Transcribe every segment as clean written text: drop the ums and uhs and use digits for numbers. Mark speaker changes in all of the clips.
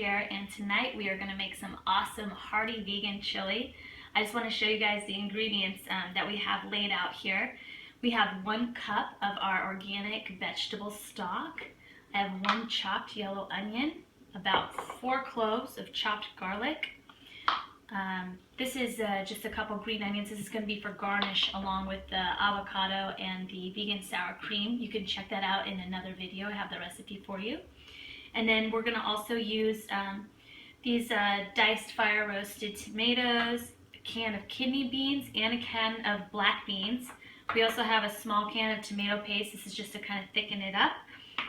Speaker 1: here, and tonight we are going to make some awesome hearty vegan chili. I just want to show you guys the ingredients that we have laid out here. We have 1 cup of our organic vegetable stock. I have 1 chopped yellow onion, about 4 cloves of chopped garlic. This is just a couple green onions. This is going to be for garnish along with the avocado and the vegan sour cream. You can check that out in another video. I have the recipe for you. And then we're going to also use these diced fire roasted tomatoes, a can of kidney beans, and a can of black beans. We also have a small can of tomato paste. This is just to kind of thicken it up.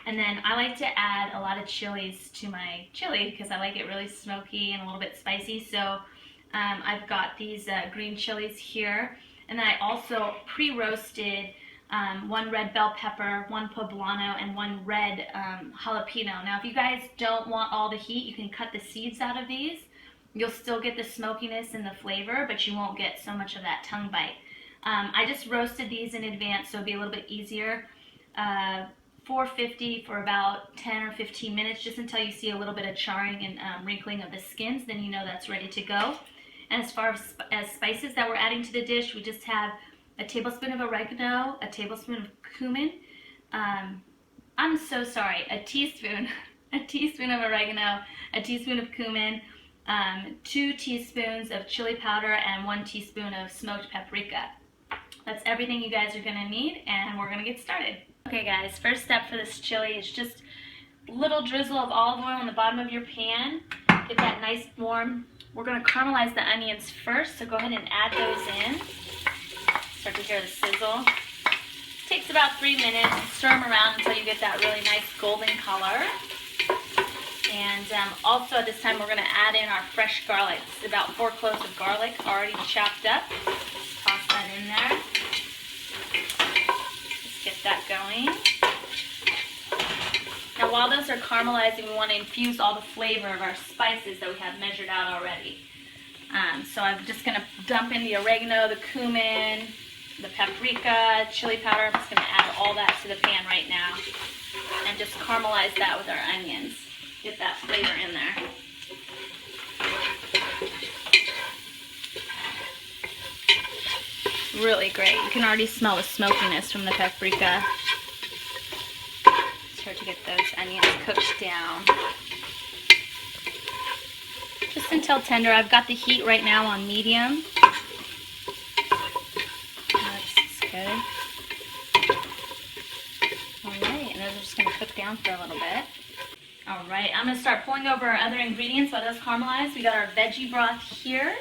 Speaker 1: And then I like to add a lot of chilies to my chili because I like it really smoky and a little bit spicy. So I've got these green chilies here. And then I also pre-roasted 1 red bell pepper, 1 poblano, and 1 red jalapeno. Now if you guys don't want all the heat, you can cut the seeds out of these. You'll still get the smokiness and the flavor, but you won't get so much of that tongue bite. I just roasted these in advance so it'll be a little bit easier. 450 for about 10 or 15 minutes, just until you see a little bit of charring and wrinkling of the skins. Then you know that's ready to go. And as far as spices that we're adding to the dish, we just have a tablespoon of oregano, a tablespoon of cumin. I'm so sorry, a teaspoon of oregano, a teaspoon of cumin, 2 teaspoons of chili powder, and 1 teaspoon of smoked paprika. That's everything you guys are gonna need, and we're gonna get started. Okay guys, first step for this chili is just a little drizzle of olive oil on the bottom of your pan. Get that nice warm. We're gonna caramelize the onions first, so go ahead and add those in. Start to hear the sizzle. It takes about 3 minutes. Stir them around until you get that really nice golden color. And also at this time we're gonna add in our fresh garlic. It's about 4 cloves of garlic already chopped up. Toss that in there. Get that going. Now while those are caramelizing, we want to infuse all the flavor of our spices that we have measured out already. So I'm just going to dump in the oregano, the cumin, the paprika, chili powder. I'm just going to add all that to the pan right now and just caramelize that with our onions. Get that flavor in there. Really great. You can already smell the smokiness from the paprika. Start to get those onions cooked down. Just until tender. I've got the heat right now on medium. That's good. Alright, and those are just going to cook down for a little bit. Alright, I'm going to start pulling over our other ingredients while those caramelize. We got our veggie broth here.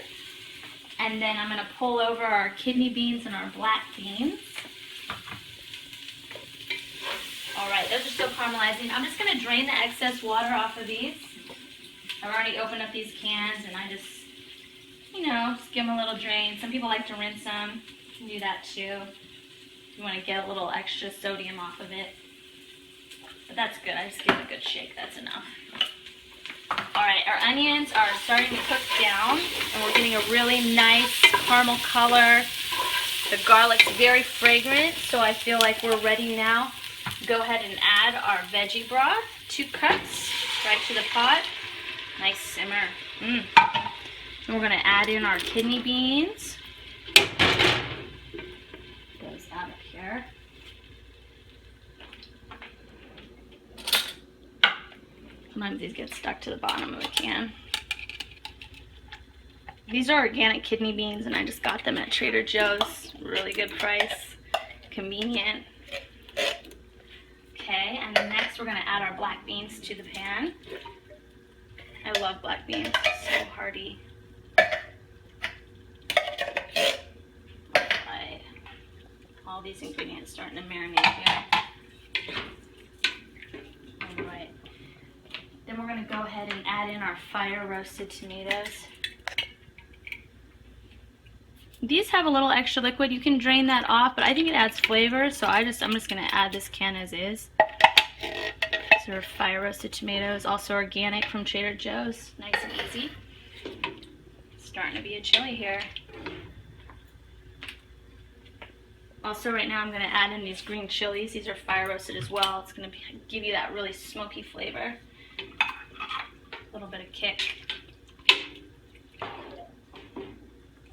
Speaker 1: And then I'm going to pull over our kidney beans and our black beans. Alright, those are still caramelizing. I'm just going to drain the excess water off of these. I've already opened up these cans and I just, just give them a little drain. Some people like to rinse them. You can do that too. If you want to get a little extra sodium off of it. But that's good. I just give it a good shake. That's enough. Alright, our onions are starting to cook down, and we're getting a really nice caramel color. The garlic's very fragrant, so I feel like we're ready now. Go ahead and add our veggie broth, 2 cups, right to the pot. Nice simmer. And we're going to add in our kidney beans. Goes out of here. Sometimes these get stuck to the bottom of the can. These are organic kidney beans and I just got them at Trader Joe's. Really good price. Convenient. Okay, and then next we're going to add our black beans to the pan. I love black beans. So hearty. Alright. All these ingredients starting to marinate here. Alright. Then we're going to go ahead and add in our fire roasted tomatoes. These have a little extra liquid. You can drain that off, but I think it adds flavor, so I'm just going to add this can as is. These are fire roasted tomatoes, also organic from Trader Joe's. Nice and easy. Starting to be a chili here. Also right now I'm going to add in these green chilies. These are fire roasted as well. It's going to give you that really smoky flavor. A little bit of kick.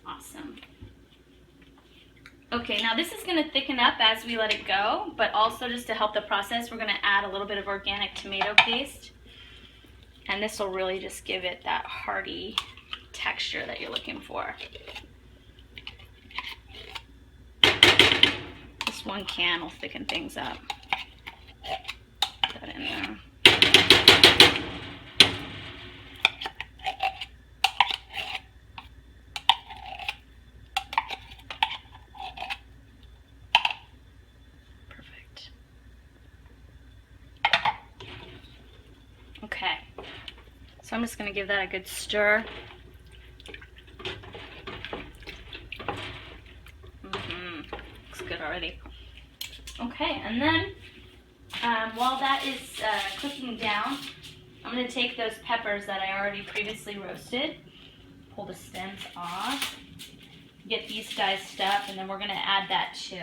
Speaker 1: Awesome. Okay, now this is going to thicken up as we let it go, but also just to help the process, we're going to add a little bit of organic tomato paste. And this will really just give it that hearty texture that you're looking for. This one can will thicken things up. Put that in there. Perfect. Okay, so I'm just going to give that a good stir. Looks good already. Okay, and then while that is cooking down, I'm going to take those peppers that I already previously roasted, pull the stems off, get these diced up, and then we're going to add that too.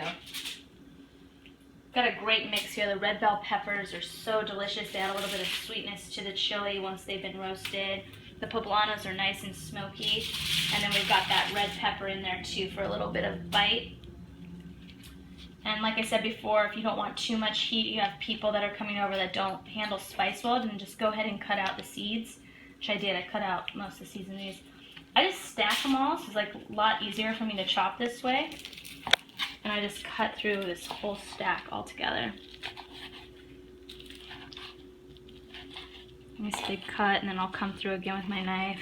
Speaker 1: Got a great mix here. The red bell peppers are so delicious. They add a little bit of sweetness to the chili once they've been roasted. The poblanos are nice and smoky. And then we've got that red pepper in there too for a little bit of bite. And like I said before, if you don't want too much heat, you have people that are coming over that don't handle spice well, then just go ahead and cut out the seeds, which I did. I cut out most of the seeds in these. I just stack them all, so it's like a lot easier for me to chop this way. And I just cut through this whole stack all together. Nice big cut, and then I'll come through again with my knife.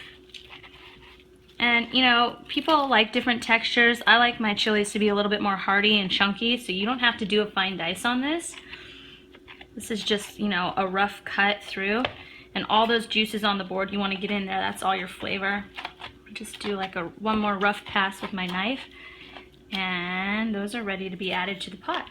Speaker 1: And you know, people like different textures. I like my chilies to be a little bit more hearty and chunky, so you don't have to do a fine dice on this. This is just, you know, a rough cut through. And all those juices on the board you want to get in there, that's all your flavor. Just do like one more rough pass with my knife. And those are ready to be added to the pot.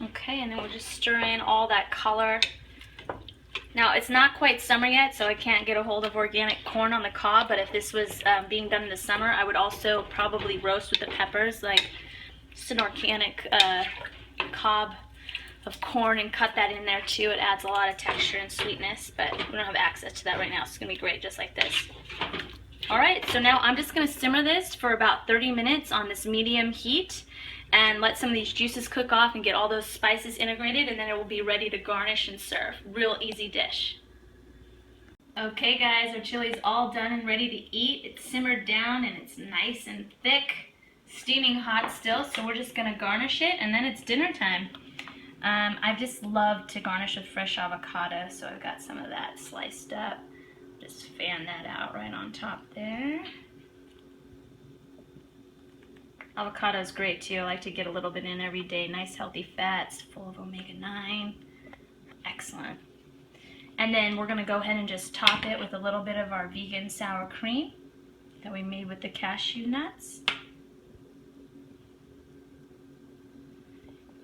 Speaker 1: Okay, and then we'll just stir in all that color. Now, it's not quite summer yet, so I can't get a hold of organic corn on the cob, but if this was being done in the summer, I would also probably roast with the peppers, like just an organic cob of corn, and cut that in there too. It adds a lot of texture and sweetness, but we don't have access to that right now, so it's going to be great just like this. Alright, so now I'm just going to simmer this for about 30 minutes on this medium heat and let some of these juices cook off and get all those spices integrated, and then it will be ready to garnish and serve. Real easy dish. Okay guys, our chili's all done and ready to eat. It's simmered down and it's nice and thick, steaming hot still, so we're just going to garnish it and then it's dinner time. I just love to garnish with fresh avocado, so I've got some of that sliced up. Just fan that out right on top there. Avocado is great too. I like to get a little bit in every day. Nice healthy fats, full of omega-9. Excellent. And then we're going to go ahead and just top it with a little bit of our vegan sour cream that we made with the cashew nuts.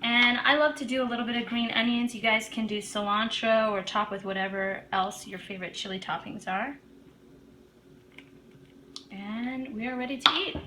Speaker 1: And I love to do a little bit of green onions. You guys can do cilantro or top with whatever else your favorite chili toppings are. And we are ready to eat.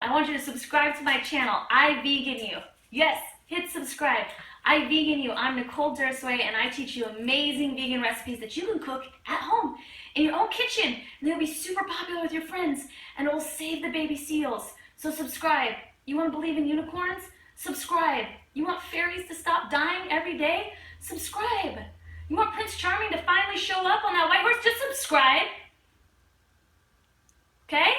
Speaker 1: I want you to subscribe to my channel, I Vegan You. Yes, hit subscribe. I Vegan You. I'm Nicole Dursway, and I teach you amazing vegan recipes that you can cook at home in your own kitchen. And they'll be super popular with your friends, and it will save the baby seals. So subscribe. You want to believe in unicorns? Subscribe. You want fairies to stop dying every day? Subscribe. You want Prince Charming to finally show up on that white horse? Just subscribe. Okay?